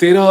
13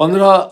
15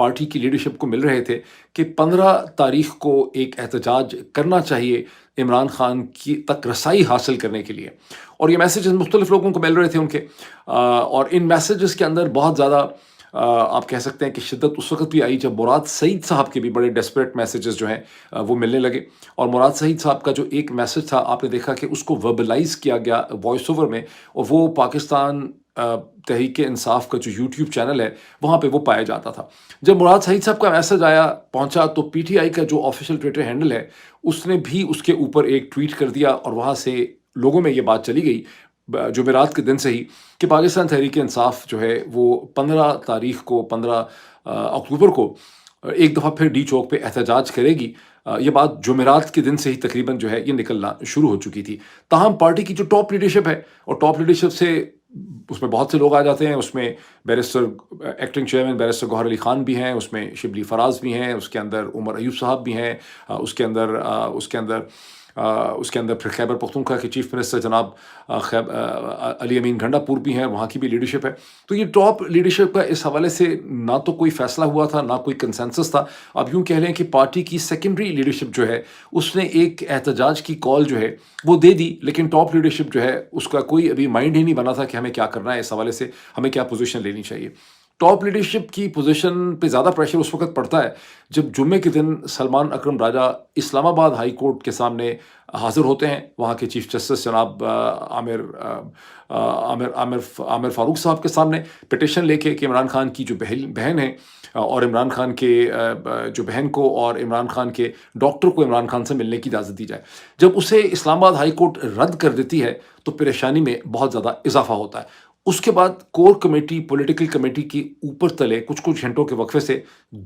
party کی leadership کو مل رہے تھے کہ 15 تاریخ کو ایک احتجاج کرنا چاہیے عمران خان کی تک رسائی حاصل کرنے کے لیے، اور یہ میسیجز مختلف لوگوں کو مل رہے تھے ان کے، اور ان میسیجز کے اندر بہت زیادہ آپ کہہ سکتے ہیں کہ شدت اس وقت بھی آئی جب مراد سعید صاحب کے بھی بڑے ڈیسپریٹ میسیجز جو ہیں وہ ملنے لگے، اور مراد سعید صاحب کا جو ایک میسیج تھا آپ نے دیکھا کہ اس کو وربلائز کیا گیا وائس اوور میں، اور وہ پاکستان تحریک انصاف کا جو یوٹیوب چینل ہے وہاں پہ وہ پایا جاتا تھا۔ جب مراد سعید صاحب کا میسج پہنچا تو پی ٹی آئی کا جو آفیشیل ٹویٹر ہینڈل ہے اس نے بھی اس کے اوپر ایک ٹویٹ کر دیا، اور وہاں سے لوگوں میں یہ بات چلی گئی جمعرات کے دن سے ہی کہ پاکستان تحریک انصاف جو ہے وہ 15 تاریخ کو 15 اکتوبر کو ایک دفعہ پھر ڈی چوک پہ احتجاج کرے گی۔ یہ بات جمعرات کے دن سے ہی تقریباً جو ہے یہ نکلنا شروع ہو چکی تھی۔ تاہم پارٹی کی جو ٹاپ لیڈرشپ ہے، اور ٹاپ لیڈرشپ سے اس میں بہت سے لوگ آ جاتے ہیں، اس میں بیرسٹر ایکٹنگ چیئرمین بیرسٹر گوہر علی خان بھی ہیں، اس میں شبلی فراز بھی ہیں، اس کے اندر عمر ایوب صاحب بھی ہیں، اس کے اندر پھر خیبر پختونخوا کے چیف منسٹر جناب علی امین گھنڈا پور بھی ہیں، وہاں کی بھی لیڈرشپ ہے۔ تو یہ ٹاپ لیڈرشپ کا اس حوالے سے نہ تو کوئی فیصلہ ہوا تھا، نہ کوئی کنسنسس تھا۔ اب یوں کہہ لیں کہ پارٹی کی سیکنڈری لیڈرشپ جو ہے اس نے ایک احتجاج کی کال جو ہے وہ دے دی، لیکن ٹاپ لیڈرشپ جو ہے اس کا کوئی ابھی مائنڈ ہی نہیں بنا تھا کہ ہمیں کیا کرنا ہے، اس حوالے سے ہمیں کیا پوزیشن لینی چاہیے۔ ٹاپ لیڈرشپ کی پوزیشن پہ زیادہ پریشر اس وقت پڑتا ہے جب جمعے کے دن سلمان اکرم راجہ اسلام آباد ہائی کورٹ کے سامنے حاضر ہوتے ہیں، وہاں کے چیف جسٹس جناب عامر فاروق صاحب کے سامنے پٹیشن لے کے کہ عمران خان کی جو بہن ہے، اور عمران خان کے جو بہن کو اور عمران خان کے ڈاکٹر کو عمران خان سے ملنے کی اجازت دی جائے۔ جب اسے اسلام آباد ہائی کورٹ رد کر دیتی ہے تو پریشانی میں بہت زیادہ اضافہ ہوتا ہے۔ اس کے بعد کور کمیٹی پولیٹیکل کمیٹی کی اوپر تلے کچھ گھنٹوں کے وقفے سے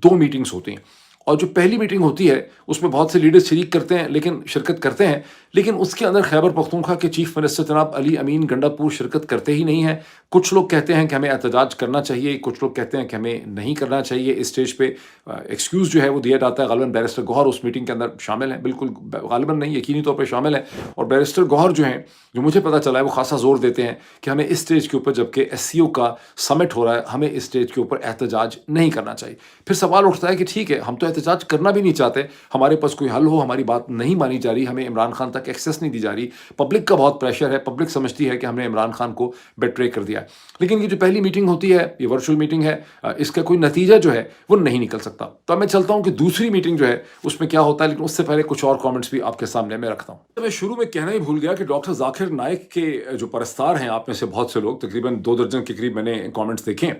2 میٹنگز ہوتی ہیں، اور جو پہلی میٹنگ ہوتی ہے اس میں بہت سے لیڈرز شرکت کرتے ہیں، لیکن اس کے اندر خیبر پختونخوا کے چیف منسٹر جناب علی امین گنڈا پور شرکت کرتے ہی نہیں ہیں۔ کچھ لوگ کہتے ہیں کہ ہمیں احتجاج کرنا چاہیے، کچھ لوگ کہتے ہیں کہ ہمیں نہیں کرنا چاہیے۔ اس اسٹیج پہ ایکسکیوز جو ہے وہ دیا جاتا ہے، غالباً بیرسٹر گوہر اس میٹنگ کے اندر شامل ہیں، بالکل غالباً نہیں یقینی طور پہ شامل ہیں، اور بیرسٹر گوہر جو ہیں، جو مجھے پتہ چلا ہے، وہ خاصا زور دیتے ہیں کہ ہمیں اس اسٹیج کے اوپر جبکہ ایس سی او کا سمٹ ہو رہا ہے ہمیں اس اسٹیج کے اوپر احتجاج نہیں کرنا چاہیے۔ پھر سوال اٹھتا ہے کہ ٹھیک ہے ہم تو احتجاج کرنا بھی نہیں چاہتے، ہمارے پاس کوئی حل ہو، ہماری بات نہیں مانی جا رہی، ہمیں عمران خان تک ایکسیس نہیں دی جا رہی، پبلک کا بہت پریشر ہے، پبلک سمجھتی ہے کہ ہم نے عمران خان کو بیٹرے کر دیا ہے۔ لیکن یہ جو پہلی میٹنگ ہوتی ہے یہ ورچوئل میٹنگ ہے، اس کا کوئی نتیجہ جو ہے وہ نہیں نکل سکتا۔ تو اب میں چلتا ہوں کہ دوسری میٹنگ جو ہے اس میں کیا ہوتا ہے، لیکن اس سے پہلے کچھ اور کامنٹس بھی آپ کے سامنے میں رکھتا ہوں۔ میں شروع میں کہنا ہی بھول گیا کہ ڈاکٹر ذاکر نائک کے جو پرستار ہیں، آپ میں سے بہت سے لوگ، تقریباً 2 درجن کے قریب میں نے کامنٹس دیکھے ہیں،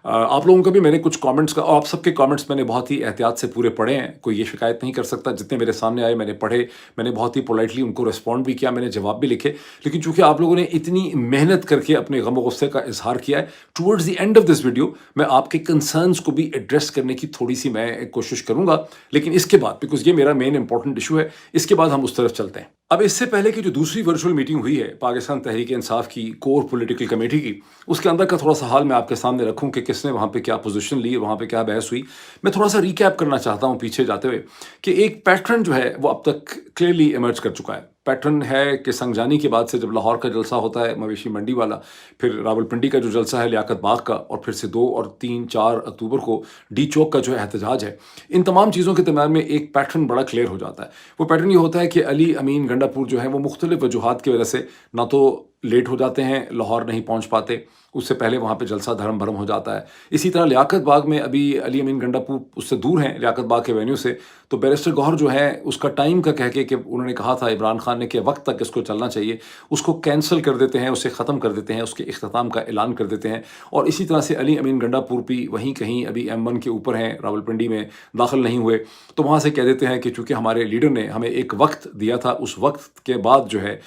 آپ لوگوں کا بھی میں نے کچھ کامنٹس کا، اور آپ سب کے کامنٹس میں نے بہت ہی احتیاط سے پورے پڑھے ہیں، کوئی یہ شکایت نہیں کر سکتا، جتنے میرے سامنے آئے میں نے پڑھے، میں نے بہت ہی پولائٹلی ان کو ریسپونڈ بھی کیا، میں نے جواب بھی لکھے، لیکن چونکہ آپ لوگوں نے اتنی محنت کر کے اپنے غم و غصے کا اظہار کیا ہے، towards the end of this video میں آپ کے کنسرنس کو بھی ایڈریس کرنے کی تھوڑی سی میں کوشش کروں گا، لیکن اس کے بعد بیکاز یہ میرا مین امپورٹنٹ ایشو ہے، اس کے بعد ہم اس طرف چلتے ہیں۔ اب اس سے پہلے کہ جو دوسری ورچوئل میٹنگ ہوئی ہے پاکستان تحریک انصاف کی کور پولیٹیکل کمیٹی کی، اس کے اندر کا تھوڑا سا حال میں آپ کے سامنے رکھوں کہ کس نے وہاں پہ کیا پوزیشن لی، وہاں پہ کیا بحث ہوئی۔ میں تھوڑا سا ریکیپ کرنا چاہتا ہوں پیچھے جاتے ہوئے کہ ایک پیٹرن جو ہے وہ اب تک کلیئرلی ایمرج کر چکا ہے۔ پیٹرن ہے کہ سنگجانی کے بعد سے جب لاہور کا جلسہ ہوتا ہے مویشی منڈی والا، پھر راولپنڈی کا جو جلسہ ہے لیاقت باغ کا، اور پھر سے 2 اور 3 4 اکتوبر کو ڈی چوک کا جو احتجاج ہے، ان تمام چیزوں کے درمیان میں ایک پیٹرن بڑا کلیئر ہو جاتا ہے۔ وہ پیٹرن یہ ہوتا ہے کہ علی امین گنڈا پور جو ہے وہ مختلف وجوہات کی وجہ سے نہ تو لیٹ ہو جاتے ہیں، لاہور نہیں پہنچ پاتے، اس سے پہلے وہاں پہ جلسہ دھرم بھرم ہو جاتا ہے۔ اسی طرح لیاقت باغ میں ابھی علی امین گنڈا پور اس سے دور ہیں لیاقت باغ کے وینیو سے، تو بیرسٹر گوہر جو ہے اس کا ٹائم کا کہہ کے کہ انہوں نے کہا تھا عمران خان نے کہ وقت تک اس کو چلنا چاہیے، اس کو کینسل کر دیتے ہیں، اسے ختم کر دیتے ہیں، اس کے اختتام کا اعلان کر دیتے ہیں۔ اور اسی طرح سے علی امین گنڈا پور بھی وہیں کہیں ابھی M1 کے اوپر ہیں، راولپنڈی میں داخل نہیں ہوئے، تو وہاں سے کہہ دیتے ہیں کہ چونکہ ہمارے لیڈر نے ہمیں ایک وقت دیا تھا، اس وقت کے بعد جو ہے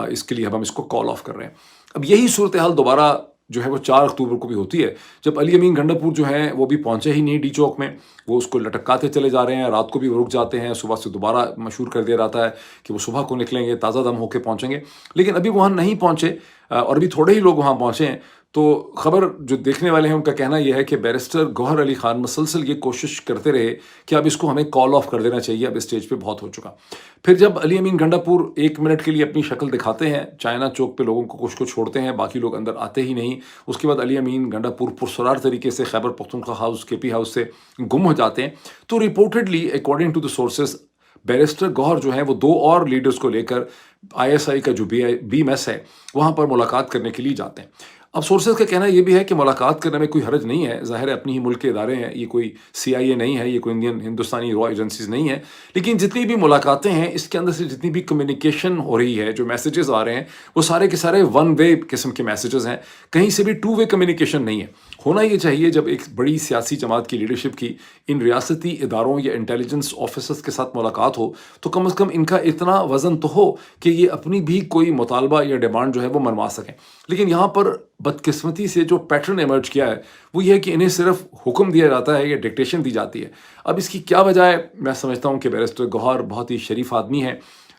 اس کے لیے اب ہم اس کو کال آف کر رہے ہیں۔ اب یہی صورتحال دوبارہ جو ہے وہ 4 اکتوبر کو بھی ہوتی ہے، جب علی امین گنڈا پور جو ہیں وہ بھی پہنچے ہی نہیں ڈی چوک میں، وہ اس کو لٹکاتے چلے جا رہے ہیں، رات کو بھی وہ رک جاتے ہیں، صبح سے دوبارہ مشہور کر دیا جاتا ہے کہ وہ صبح کو نکلیں گے، تازہ دم ہو کے پہنچیں گے، لیکن ابھی وہاں نہیں پہنچے، اور ابھی تھوڑے ہی لوگ وہاں پہنچے ہیں۔ تو خبر جو دیکھنے والے ہیں ان کا کہنا یہ ہے کہ بیرسٹر گوہر علی خان مسلسل یہ کوشش کرتے رہے کہ اب اس کو ہمیں کال آف کر دینا چاہیے، اب اسٹیج پہ بہت ہو چکا۔ پھر جب علی امین گنڈا پور 1 منٹ کے لیے اپنی شکل دکھاتے ہیں، چائنا چوک پہ لوگوں کو کچھ کو چھوڑتے ہیں، باقی لوگ اندر آتے ہی نہیں، اس کے بعد علی امین گنڈا پور پرسرار طریقے سے خیبر پختونخوا ہاؤس کے پی ہاؤس سے گم ہو جاتے ہیں، تو reportedly according to the sources barrister Gohar جو ہیں وہ 2 اور لیڈرز کو لے کر ISI کا جو بی میس ہے وہاں پر ملاقات کرنے کے لیے جاتے ہیں۔ اب سورسز کا کہنا یہ بھی ہے کہ ملاقات کرنے میں کوئی حرج نہیں ہے، ظاہر ہے اپنی ہی ملک کے ادارے ہیں، یہ کوئی CIA نہیں ہے، یہ کوئی ہندوستانی را ایجنسیز نہیں ہے، لیکن جتنی بھی ملاقاتیں ہیں اس کے اندر سے جتنی بھی کمیونیکیشن ہو رہی ہے، جو میسیجز آ رہے ہیں وہ سارے کے سارے 1 وے قسم کے میسیجز ہیں، کہیں سے بھی 2 وے کمیونیکیشن نہیں ہے۔ ہونا یہ چاہیے جب ایک بڑی سیاسی جماعت کی لیڈرشپ کی ان ریاستی اداروں یا انٹیلیجنس آفیسرز کے ساتھ ملاقات ہو تو کم از کم ان کا اتنا وزن تو ہو کہ یہ اپنی بھی کوئی مطالبہ یا ڈیمانڈ جو ہے وہ منوا سکیں۔ لیکن یہاں پر بدقسمتی سے جو پیٹرن ایمرج کیا ہے وہ یہ ہے کہ انہیں صرف حکم دیا جاتا ہے یا ڈکٹیشن دی جاتی ہے۔ اب اس کی کیا وجہ ہے؟ میں سمجھتا ہوں کہ بیرسٹر گوہر بہت ہی شریف آدمی ہیں،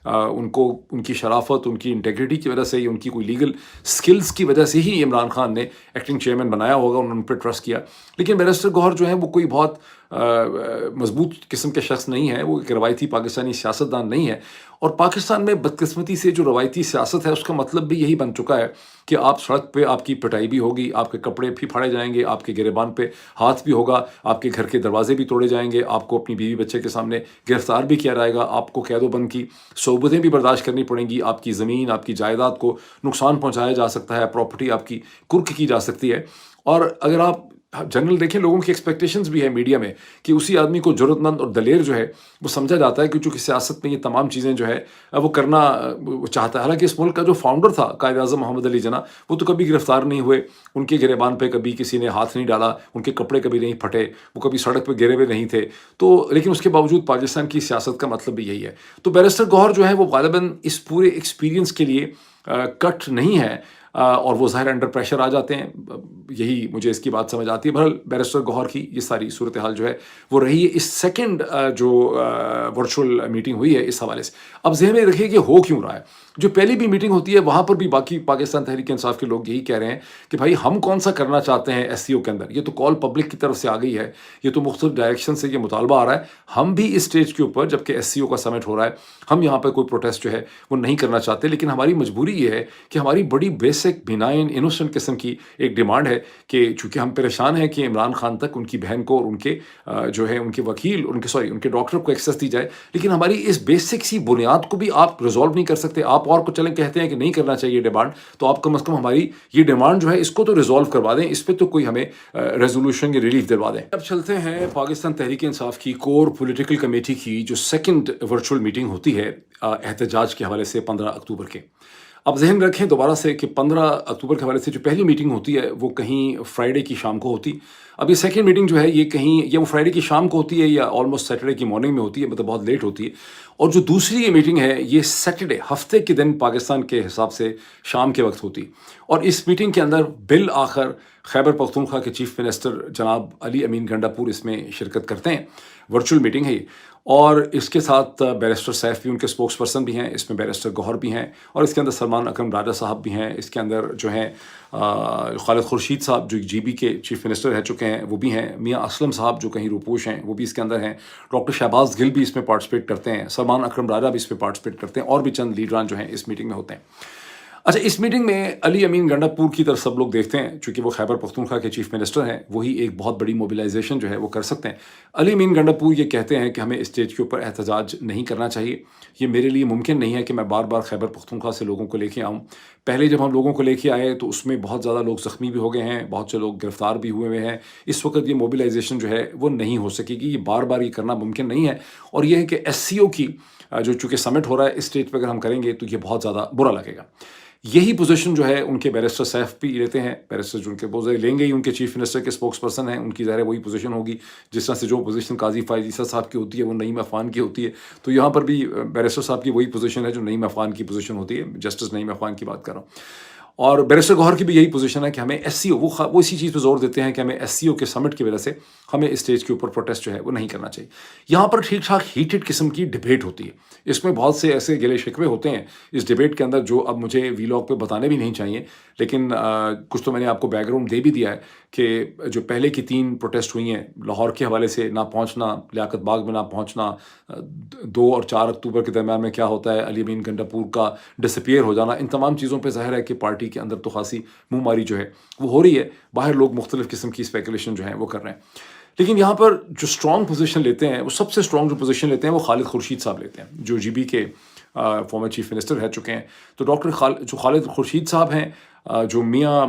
ان کو ان کی شرافت، ان کی انٹیگریٹی کی وجہ سے، ان کی کوئی لیگل سکلز کی وجہ سے ہی عمران خان نے ایکٹنگ چیئرمین بنایا ہوگا، انہوں نے ان پہ ٹرسٹ کیا۔ لیکن بیرسٹر گوہر جو ہیں وہ کوئی بہت مضبوط قسم کے شخص نہیں ہے، وہ ایک روایتی پاکستانی سیاستدان نہیں ہے، اور پاکستان میں بدقسمتی سے جو روایتی سیاست ہے اس کا مطلب بھی یہی بن چکا ہے کہ آپ سڑک پہ آپ کی پٹائی بھی ہوگی، آپ کے کپڑے بھی پھاڑے جائیں گے، آپ کے گریبان پہ ہاتھ بھی ہوگا، آپ کے گھر کے دروازے بھی توڑے جائیں گے، آپ کو اپنی بیوی بچے کے سامنے گرفتار بھی کیا جائے گا، آپ کو قید و بند کی صعوبتیں بھی برداشت کرنی پڑیں گی، آپ کی زمین، آپ کی جائیداد کو نقصان پہنچایا جا سکتا ہے، پراپرٹی آپ کی کرک کی جا سکتی ہے۔ اور اگر آپ جنرل دیکھیں، لوگوں کی ایکسپیکٹیشنز بھی ہے میڈیا میں کہ اسی آدمی کو جرأت مند اور دلیر جو ہے وہ سمجھا جاتا ہے کہ چونکہ سیاست میں یہ تمام چیزیں جو ہے وہ کرنا وہ چاہتا ہے۔ حالانکہ اس ملک کا جو فاؤنڈر تھا قائد اعظم محمد علی جناح، وہ تو کبھی گرفتار نہیں ہوئے، ان کے گریبان پہ کبھی کسی نے ہاتھ نہیں ڈالا، ان کے کپڑے کبھی نہیں پھٹے، وہ کبھی سڑک پہ گرے ہوئے نہیں تھے، تو لیکن اس کے باوجود پاکستان کی سیاست کا مطلب بھی یہی ہے۔ تو بیرسٹر گوہر جو ہے وہ غالباً اس پورے ایکسپیرینس کے لیے کٹ نہیں ہے، اور وہ ظاہر انڈر پریشر آ جاتے ہیں، یہی مجھے اس کی بات سمجھ آتی ہے۔ بہرحال بیرسٹر گوہر کی یہ ساری صورتحال جو ہے وہ رہی ہے اس سیکنڈ جو ورچوئل میٹنگ ہوئی ہے اس حوالے سے۔ اب ذہن میں رکھیے کہ ہو کیوں رہا ہے۔ جو پہلی بھی میٹنگ ہوتی ہے وہاں پر بھی باقی پاکستان تحریک انصاف کے لوگ یہی کہہ رہے ہیں کہ بھائی ہم کون سا کرنا چاہتے ہیں SCO کے اندر، یہ تو کال پبلک کی طرف سے آ گئی ہے، یہ تو مختلف ڈائریکشن سے یہ مطالبہ آ رہا ہے، ہم بھی اس اسٹیج کے اوپر جبکہ SCO کا سمٹ ہو رہا ہے ہم یہاں پہ کوئی پروٹیسٹ جو ہے وہ نہیں کرنا چاہتے، لیکن ہماری مجبوری یہ ہے کہ ہماری بڑی بیسک بینائن انوسنٹ قسم کی ایک ڈیمانڈ ہے کہ چونکہ ہم پریشان ہیں کہ عمران خان تک ان کی بہن کو اور ان کے جو ہے ان کے وکیل ان کے ڈاکٹر کو ایکسیس دی جائے، لیکن ہماری اس بیسک سی بنیاد کو بھی آپ ریزالو نہیں کر سکتے۔ آپ اور کو چلیں کہتے ہیں کہ نہیں کرنا چاہیے ڈیمانڈ، تو آپ کم از کم ہماری یہ ڈیمانڈ جو ہے اس کو تو ریزالو کروا دیں، اس پہ تو کوئی ہمیں ریزولوشن یا ریلیف دلوا دیں۔ اب چلتے ہیں پاکستان تحریک انصاف کی کور پولیٹیکل کمیٹی کی جو سیکنڈ ورچوئل میٹنگ ہوتی ہے احتجاج کے حوالے سے 15 اکتوبر کے۔ اب ذہن رکھیں دوبارہ سے کہ 15 اکتوبر کے حوالے سے جو پہلی میٹنگ ہوتی ہے وہ کہیں فرائیڈے کی شام کو ہوتی، اب یہ سیکنڈ میٹنگ جو ہے یہ کہیں یا وہ فرائیڈے کی شام کو ہوتی ہے یا آلموسٹ سیٹرڈے کی مارننگ میں ہوتی ہے، مطلب بہت لیٹ ہوتی ہے، اور جو دوسری یہ میٹنگ ہے یہ سیٹرڈے ہفتے کے دن پاکستان کے حساب سے شام کے وقت ہوتی، اور اس میٹنگ کے اندر بالآخر خیبر پختونخوا کے چیف منسٹر جناب علی امین گنڈا پور اس میں شرکت کرتے ہیں، ورچوئل میٹنگ ہے یہ، اور اس کے ساتھ بیرسٹر سیف بھی ان کے سپوکس پرسن بھی ہیں، اس میں بیرسٹر گوہر بھی ہیں، اور اس کے اندر سلمان اکرم راجہ صاحب بھی ہیں، اس کے اندر جو ہیں خالد خورشید صاحب جو GB کے چیف منسٹر رہ چکے ہیں وہ بھی ہیں، میاں اسلم صاحب جو کہیں روپوش ہیں وہ بھی اس کے اندر ہیں، ڈاکٹر شہباز گل بھی اس میں پارٹیسپیٹ کرتے ہیں، سلمان اکرم راجہ بھی اس میں پارٹیسپیٹ کرتے ہیں، اور بھی چند لیڈران جو ہیں اس میٹنگ میں ہوتے ہیں۔ اچھا، اس میٹنگ میں علی امین گنڈا پور کی طرف سب لوگ دیکھتے ہیں، چونکہ وہ خیبر پختونخوا کے چیف منسٹر ہیں، وہی ایک بہت بڑی موبلائزیشن جو ہے وہ کر سکتے ہیں۔ علی امین گنڈا پور یہ کہتے ہیں کہ ہمیں اسٹیج کے اوپر احتجاج نہیں کرنا چاہیے، یہ میرے لیے ممکن نہیں ہے کہ میں بار بار خیبر پختونخوا سے لوگوں کو لے کے آؤں۔ پہلے جب ہم لوگوں کو لے کے آئے تو اس میں بہت زیادہ لوگ زخمی بھی ہو گئے ہیں، بہت سے لوگ گرفتار بھی ہوئے ہیں، اس وقت یہ موبلائزیشن جو ہے وہ نہیں ہو سکے گی، یہ بار بار یہ کرنا ممکن نہیں ہے، اور یہ ہے کہ SCO کی جو چونکہ سمٹ ہو رہا ہے اس اسٹیج پہ اگر ہم کریں گے تو یہ بہت زیادہ برا لگے گا۔ یہی پوزیشن جو ہے ان کے بیرسٹر سیف بھی لیتے ہیں، بیرسٹر جو ان کے پوزیشن لیں گے ہی، ان کے چیف منسٹر کے سپوکس پرسن ہیں، ان کی ظاہر وہی پوزیشن ہوگی جس طرح سے جو پوزیشن قاضی فائز عیسیٰ صاحب کی ہوتی ہے وہ نعیم عفان کی ہوتی ہے، تو یہاں پر بھی بیرسٹر صاحب کی وہی پوزیشن ہے جو نعیم عفان کی پوزیشن ہوتی ہے، جسٹس نعیم عفان کی بات کر رہا ہوں۔ اور بیرسٹر گوہر کی بھی یہی پوزیشن ہے کہ ہمیں ایس سی او وہ اسی چیز پہ زور دیتے ہیں کہ ہمیں ایس سی او کے سمٹ کی وجہ سے ہمیں اسٹیج کے اوپر پروٹیسٹ جو ہے وہ نہیں کرنا چاہیے. یہاں پر ٹھیک ٹھاک ہیٹڈ قسم کی ڈبیٹ ہوتی ہے. اس میں بہت سے ایسے گلے شکوے ہوتے ہیں اس ڈبیٹ کے اندر جو اب مجھے وی لاگ پہ بتانے بھی نہیں چاہیے، لیکن کچھ تو میں نے آپ کو بیک گراؤنڈ دے بھی دیا ہے کہ جو پہلے کی 3 پروٹیسٹ ہوئی ہیں لاہور کے حوالے سے، نہ پہنچنا، لیاقت باغ میں نہ پہنچنا، 2 اور 4 اکتوبر کے درمیان میں کیا ہوتا ہے، علی امین گنڈا پور کا ڈس اپیئر ہو جانا، ان تمام چیزوں پہ ظاہر ہے کہ پارٹی کے اندر تو خاصی منہ ماری جو ہے وہ ہو رہی ہے. باہر لوگ مختلف قسم کی اسپیکولیشن جو ہیں وہ کر رہے ہیں. لیکن یہاں پر جو اسٹرانگ پوزیشن لیتے ہیں، وہ سب سے اسٹرانگ جو پوزیشن لیتے ہیں وہ خالد خورشید صاحب لیتے ہیں، جو جی بی کے فارمر چیف منسٹر رہ چکے ہیں. تو جو خالد خورشید صاحب ہیں، جو میاں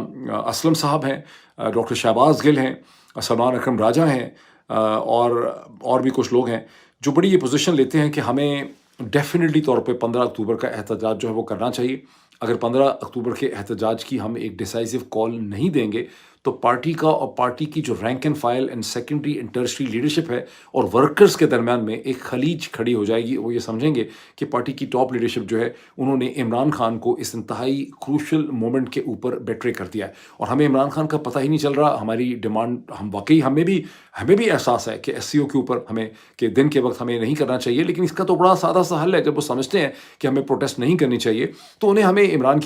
اسلم صاحب ہیں، ڈاکٹر شہباز گل ہیں، سلمان اکرم راجہ ہیں، اور بھی کچھ لوگ ہیں جو بڑی یہ پوزیشن لیتے ہیں کہ ہمیں ڈیفینیٹلی طور پہ 15 اکتوبر کا احتجاج جو ہے وہ کرنا چاہیے. اگر 15 اکتوبر کے احتجاج کی ہم ایک ڈیسائزو کال نہیں دیں گے تو پارٹی کا اور پارٹی کی جو rank and file and secondary and tertiary leadership ہے اور ورکرز کے درمیان میں ایک خلیج کھڑی ہو جائے گی. وہ یہ سمجھیں گے کہ پارٹی کی ٹاپ لیڈرشپ جو ہے انہوں نے عمران خان کو اس انتہائی کروشل مومنٹ کے اوپر بیٹرے کر دیا ہے، اور ہمیں عمران خان کا پتہ ہی نہیں چل رہا. ہماری ڈیمانڈ، ہم واقعی ہمیں بھی احساس ہے کہ ایس سی او کے اوپر ہمیں کہ دن کے وقت ہمیں نہیں کرنا چاہیے، لیکن اس کا تو بڑا سادہ سا حل ہے. جب وہ سمجھتے ہیں کہ ہمیں پروٹیسٹ نہیں کرنی چاہیے تو انہیں ہمیں عمران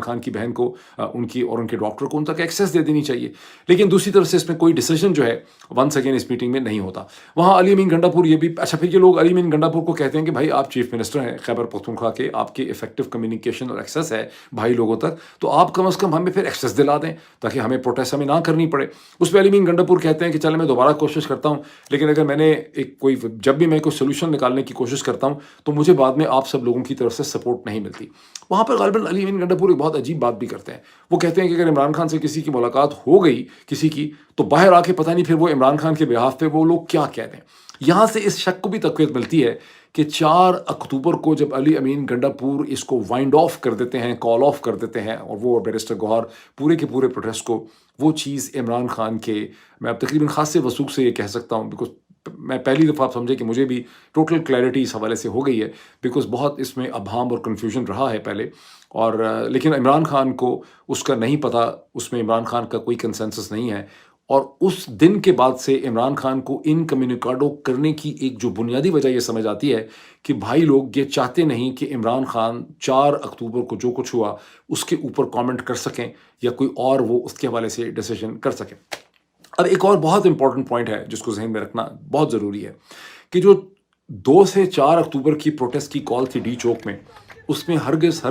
خان کی بہن کو ان کی اور ان کے ڈاکٹر کو ان تک ایکسیس دے دینی چاہیے. لیکن دوسری طرف سے اس میں کوئی ڈیسیجن جو ہے ونس اگین اس میٹنگ میں نہیں ہوتا. وہاں علی امین گنڈا پور یہ بھی اچھا، پھر یہ لوگ علی امین گنڈا پور کو کہتے ہیں کہ بھائی آپ چیف منسٹر ہیں خیبر پختونخوا کے، آپ کے افیکٹو کمیونیکیشن اور ایکسیس ہے بھائی لوگوں تک، تو آپ کم از کم ہمیں پھر ایکسیس دلا دیں تاکہ ہمیں پروٹیسٹ نہ کرنی پڑے. اس پہ علی امین گنڈا پور کہتے ہیں کہ چلے میں دوبارہ کوشش کرتا ہوں، لیکن اگر میں نے جب بھی میں کوئی سولوشن نکالنے کی کوشش کرتا ہوں تو مجھے بعد میں آپ سب لوگوں کی طرف سے سپورٹ نہیں ملتی. وہاں پر غالباً علی امین گنڈا پور ایک بہت عجیب بات بھی کرتے ہیں. وہ کہتے ہیں کہ اگر عمران خان سے کسی کی ملاقات ہو گئی کسی کی تو باہر آ کے پتہ نہیں پھر وہ عمران خان کے بہاف پہ وہ لوگ کیا کہہ دیں. یہاں سے اس شک کو بھی تقویت ملتی ہے کہ 4 اکتوبر کو جب علی امین گنڈا پور اس کو وائنڈ آف کر دیتے ہیں، کال آف کر دیتے ہیں، اور وہ بیرسٹر گوہر پورے کے پورے پروٹیسٹ کو، وہ چیز عمران خان کے، میں اب تقریباً خاصے وثوق سے یہ کہہ سکتا ہوں، بیکاز میں پہلی دفعہ آپ سمجھے کہ مجھے بھی ٹوٹل کلیئرٹی اس حوالے سے ہو گئی ہے، بیکاز بہت اس میں ابہام اور کنفیوژن رہا ہے پہلے. اور لیکن عمران خان کو اس کا نہیں پتہ، اس میں عمران خان کا کوئی کنسنسس نہیں ہے. اور اس دن کے بعد سے عمران خان کو ان کمیونیکاڈو کرنے کی ایک جو بنیادی وجہ یہ سمجھ آتی ہے کہ بھائی لوگ یہ چاہتے نہیں کہ عمران خان 4 اکتوبر کو جو کچھ ہوا اس کے اوپر کامنٹ کر سکیں یا کوئی اور وہ اس کے حوالے سے ڈیسیژن کر سکیں. اب ایک اور بہت امپورٹنٹ پوائنٹ ہے جس کو ذہن میں رکھنا بہت ضروری ہے کہ جو 2 سے 4 اکتوبر کی پروٹیسٹ کی کال تھی ڈی چوک میں، اس میں ہرگز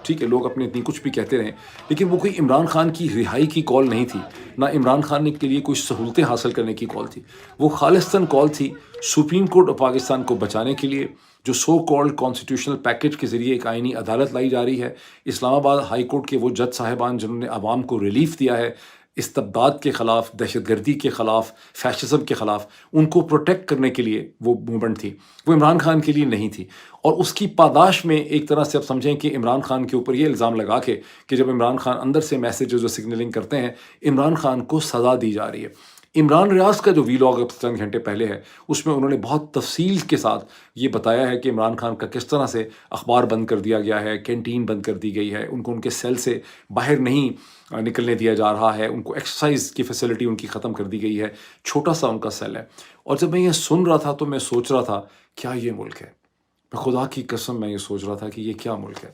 ٹھیک ہے لوگ اپنے اتنی کچھ بھی کہتے رہیں، لیکن وہ کوئی عمران خان کی رہائی کی کال نہیں تھی، نہ عمران خان کے لیے کوئی سہولتیں حاصل کرنے کی کال تھی. وہ خالصتاً کال تھی سپریم کورٹ آف پاکستان کو بچانے کے لیے، جو سو کالڈ کانسٹیٹیوشنل پیکج کے ذریعے ایک آئینی عدالت لائی جا رہی ہے. اسلام آباد ہائی کورٹ کے وہ جج صاحبان جنہوں نے عوام کو ریلیف دیا ہے استبداد کے خلاف، دہشت گردی کے خلاف، فیشزم کے خلاف، ان کو پروٹیکٹ کرنے کے لیے وہ موومنٹ تھی، وہ عمران خان کے لیے نہیں تھی. اور اس کی پاداش میں ایک طرح سے آپ سمجھیں کہ عمران خان کے اوپر یہ الزام لگا کے کہ جب عمران خان اندر سے میسیجز اور سگنلنگ کرتے ہیں عمران خان کو سزا دی جا رہی ہے. عمران ریاض کا جو وی لاگ اب چند گھنٹے پہلے ہے اس میں انہوں نے بہت تفصیل کے ساتھ یہ بتایا ہے کہ عمران خان کا کس طرح سے اخبار بند کر دیا گیا ہے، کینٹین بند کر دی گئی ہے، ان کو ان کے سیل سے باہر نہیں نکلنے دیا جا رہا ہے، ان کو ایکسرسائز کی فیسلٹی ان کی ختم کر دی گئی ہے، چھوٹا سا ان کا سیل ہے. اور جب میں یہ سن رہا تھا تو میں سوچ رہا تھا کیا یہ ملک ہے؟ میں خدا کی قسم میں یہ سوچ رہا تھا کہ یہ کیا ملک ہے؟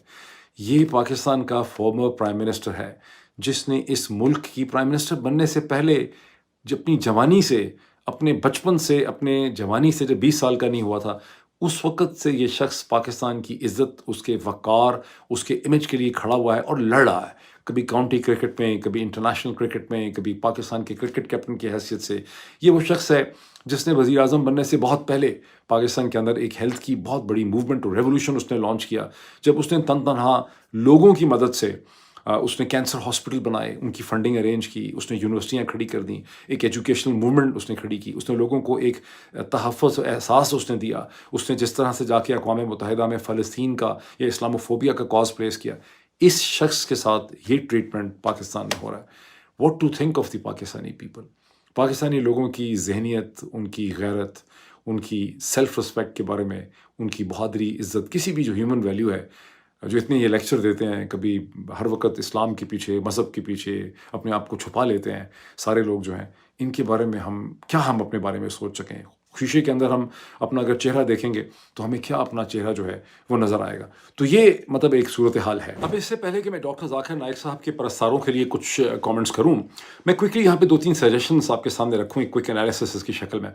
یہ پاکستان کا فارمر پرائم منسٹر ہے جس نے اس ملک کی پرائم منسٹر بننے سے پہلے اپنی جوانی سے، اپنے بچپن سے، اپنے جوانی سے جب 20 سال کا نہیں ہوا تھا اس وقت سے یہ شخص پاکستان کی عزت، اس کے وقار، اس کے امیج کے لیے کھڑا ہوا ہے اور لڑ رہا ہے. کبھی کاؤنٹی کرکٹ میں، کبھی انٹرنیشنل کرکٹ میں، کبھی پاکستان کے کرکٹ کیپٹن کی حیثیت سے. یہ وہ شخص ہے جس نے وزیر اعظم بننے سے بہت پہلے پاکستان کے اندر ایک ہیلتھ کی بہت بڑی موومنٹ اور ریولوشن اس نے لانچ کیا، جب اس نے تنہا لوگوں کی مدد سے اس نے کینسر ہاسپٹل بنائے، ان کی فنڈنگ ارینج کی، اس نے یونیورسٹیاں کھڑی کر دیں، ایک ایجوکیشنل موومنٹ اس نے کھڑی کی، اس نے لوگوں کو ایک تحفظ و احساس اس نے دیا. اس نے جس طرح سے جا کے اقوام متحدہ میں فلسطین کا یا اسلاموفوبیا کا کاز پلیس کیا، اس شخص کے ساتھ یہ ٹریٹمنٹ پاکستان میں ہو رہا ہے. What to think of the Pakistani people? Pakistani لوگوں کی ذہنیت، ان کی غیرت، ان کی سیلف رسپیکٹ کے بارے میں، ان کی بہادری، عزت، کسی بھی جو ہیومن ویلیو ہے، جو اتنے یہ لیکچر دیتے ہیں، کبھی ہر وقت اسلام کے پیچھے، مذہب کے پیچھے اپنے آپ کو چھپا لیتے ہیں سارے لوگ جو ہیں، ان کے بارے میں ہم اپنے بارے میں سوچ سکیں؟ شیشے کے اندر ہم اپنا اگر چہرہ دیکھیں گے تو ہمیں کیا اپنا چہرہ جو ہے وہ نظر آئے گا؟ تو یہ مطلب ایک صورتحال ہے۔ اب اس سے پہلے کہ میں ڈاکٹر ذاکر نائک صاحب کے پرستاروں کے لیے کچھ کامنٹس کروں، میں کوئکلی یہاں پہ 2-3 سجیشنز آپ کے سامنے رکھوں، ایک کوئک انالیسس اس کی شکل میں۔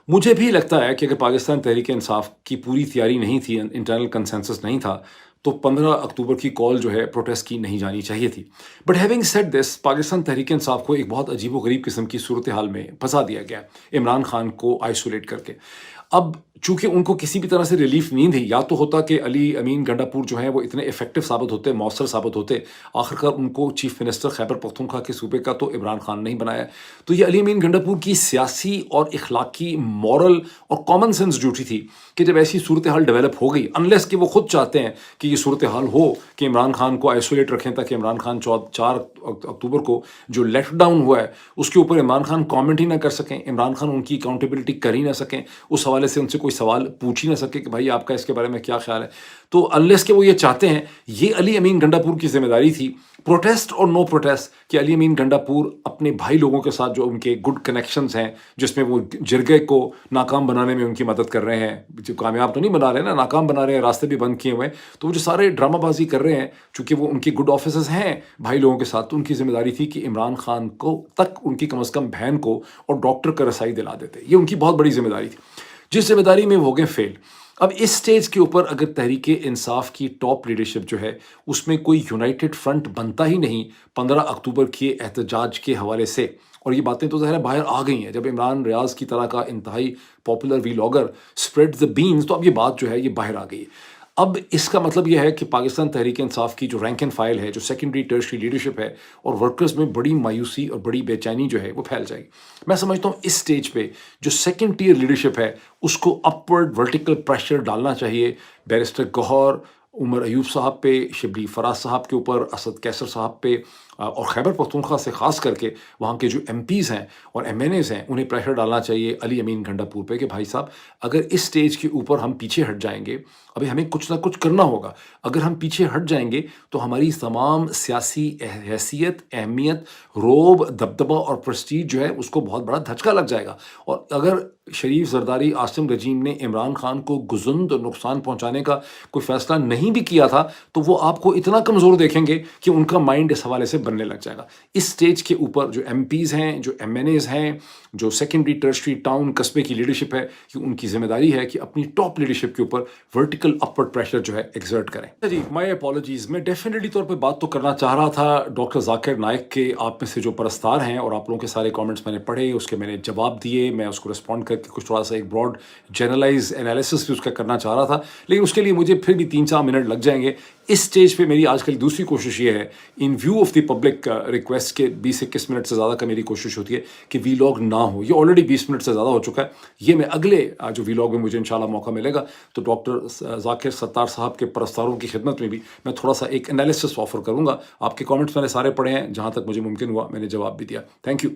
مجھے بھی لگتا ہے کہ اگر پاکستان تحریک انصاف کی پوری تیاری نہیں تھی، انٹرنل کنسنسس نہیں تھا، تو 15 اکتوبر کی کال جو ہے پروٹیسٹ کی نہیں جانی چاہیے تھی۔ But having said this, Pakistan Tehreek Insaf کو ایک بہت عجیب و غریب قسم کی صورتحال میں پھنسا دیا گیا، عمران خان کو آئسولیٹ کر کے۔ اب چونکہ ان کو کسی بھی طرح سے ریلیف نہیں تھی، یا تو ہوتا کہ علی امین گنڈا پور جو ہیں وہ اتنے افیکٹو ثابت ہوتے، مؤثر ثابت ہوتے، آخرکار ان کو چیف منسٹر خیبر پختونخوا کے صوبے کا تو عمران خان نہیں بنایا، تو یہ علی امین گنڈا پور کی سیاسی اور اخلاقی، مورل اور کامن سینس ڈیوٹی تھی کہ جب ایسی صورتحال ڈیولپ ہو گئی، انلیس کہ وہ خود چاہتے ہیں کہ یہ صورتحال ہو کہ عمران خان کو آئسولیٹ رکھیں تاکہ عمران خان 4 اکتوبر کو جو لیٹ ڈاؤن ہوا ہے اس کے اوپر عمران خان کامنٹ ہی نہ کر سکیں، عمران خان ان کی اکاؤنٹیبلٹی کر ہی نہ سکیں، اس حوالے سے ان سے کوئی سوال پوچھ ہی نہ سکے کہ بھائی آپ کا اس کے بارے میں کیا خیال ہے۔ تو انلیس کہ وہ یہ چاہتے ہیں، یہ علی امین گنڈا پور کی ذمہ داری تھی، پروٹیسٹ اور نو پروٹیسٹ، کہ علی امین گنڈا پور اپنے بھائی لوگوں کے ساتھ جو ان کے گڈ کنیکشنز ہیں، جس میں وہ جرگے کو ناکام بنانے میں ان کی مدد کر رہے ہیں، جو کامیاب تو نہیں بنا رہے نا، ناکام بنا رہے ہیں، راستے بھی بند کیے ہوئے ہیں، تو وہ جو سارے ڈرامہ بازی کر رہے ہیں، چونکہ وہ ان کی گڈ آفیسرز ہیں بھائی لوگوں کے ساتھ، تو ان کی ذمہ داری تھی کہ عمران خان کو تک ان کی کم از کم بہن کو اور ڈاکٹر کا رسائی دلا دیتے۔ یہ ان کی بہت بڑی ذمہ داری تھی، جس ذمہ داری میں وہ ہو گئے فیل۔ اب اس سٹیج کے اوپر اگر تحریک انصاف کی ٹاپ لیڈرشپ جو ہے اس میں کوئی یونائٹڈ فرنٹ بنتا ہی نہیں 15 اکتوبر کے احتجاج کے حوالے سے، اور یہ باتیں تو ظاہر ہے باہر آ گئی ہیں، جب عمران ریاض کی طرح کا انتہائی popular vlogger spread the Benz, تو اب یہ بات جو ہے یہ باہر آ گئی ہے۔ اب اس کا مطلب یہ ہے کہ پاکستان تحریک انصاف کی جو رینک اینڈ فائل ہے، جو سیکنڈری ٹرشری لیڈرشپ ہے، اور ورکرز میں بڑی مایوسی اور بڑی بے چینی جو ہے وہ پھیل جائے گی۔ میں سمجھتا ہوں اس سٹیج پہ جو سیکنڈ ٹیئر لیڈرشپ ہے اس کو اپورڈ ورٹیکل پریشر ڈالنا چاہیے، بیرسٹر گوہر، عمر ایوب صاحب پہ، شبلی فراز صاحب کے اوپر، اسد کیسر صاحب پہ، اور خیبر پختونخوا سے خاص کر کے وہاں کے جو ایم پیز ہیں اور ایم این ایز ہیں، انہیں پریشر ڈالنا چاہیے علی امین گنڈا پور پہ کہ بھائی صاحب اگر اس سٹیج کے اوپر ہم پیچھے ہٹ جائیں گے، ابھی ہمیں کچھ نہ کچھ کرنا ہوگا، اگر ہم پیچھے ہٹ جائیں گے تو ہماری تمام سیاسی حیثیت، اہمیت، روب، دبدبہ اور پرسٹیج جو ہے اس کو بہت بڑا دھچکا لگ جائے گا۔ اور اگر شریف زرداری عاصم رجیم نے عمران خان کو گزند اور نقصان پہنچانے کا کوئی فیصلہ نہیں بھی کیا تھا تو وہ آپ کو اتنا کمزور دیکھیں گے کہ ان کا مائنڈ اس حوالے سے بننے لگ جائے گا۔ اس سٹیج کے اوپر جو ایم پیز ہیں، جو ایم این ایز ہیں، جو سیکنڈری ٹرشری ٹاؤن قصبے کی لیڈرشپ ہے، کہ ان کی ذمہ داری ہے کہ اپنی ٹاپ لیڈرشپ کے اوپر ورٹیکل اپورڈ پریشر جو ہے ایگزرٹ کریں۔ جی، مائی اپالوجیز، میں ڈیفینیٹلی طور پہ بات تو کرنا چاہ رہا تھا ڈاکٹر ذاکر نائک کے، آپ میں سے جو پرستار ہیں، اور آپ لوگوں کے سارے کامنٹس میں نے پڑھے، اس کے میں نے جواب دیے، میں اس کو رسپونڈ کر کے کچھ تھوڑا سا ایک براڈ جنرلائز انالیسس بھی اس کا کرنا چاہ رہا تھا، لیکن اس کے لیے مجھے پھر بھی 3-4 منٹ لگ جائیں گے۔ اس سٹیج پہ میری آج کل دوسری کوشش یہ ہے، in view of the public request کے 20-21 منٹ سے زیادہ کا میری کوشش ہوتی ہے کہ ویلاگ نہ ہو، یہ آلریڈی 20 منٹ سے زیادہ ہو چکا ہے، یہ میں اگلے جو ویلاگ میں مجھے انشاءاللہ موقع ملے گا تو ڈاکٹر ذاکر ستار صاحب کے پرستاروں کی خدمت میں بھی میں تھوڑا سا ایک انالیسس آفر کروں گا۔ آپ کے کامنٹس میں نے سارے پڑھے ہیں، جہاں تک مجھے ممکن ہوا میں نے جواب بھی دیا۔ Thank you.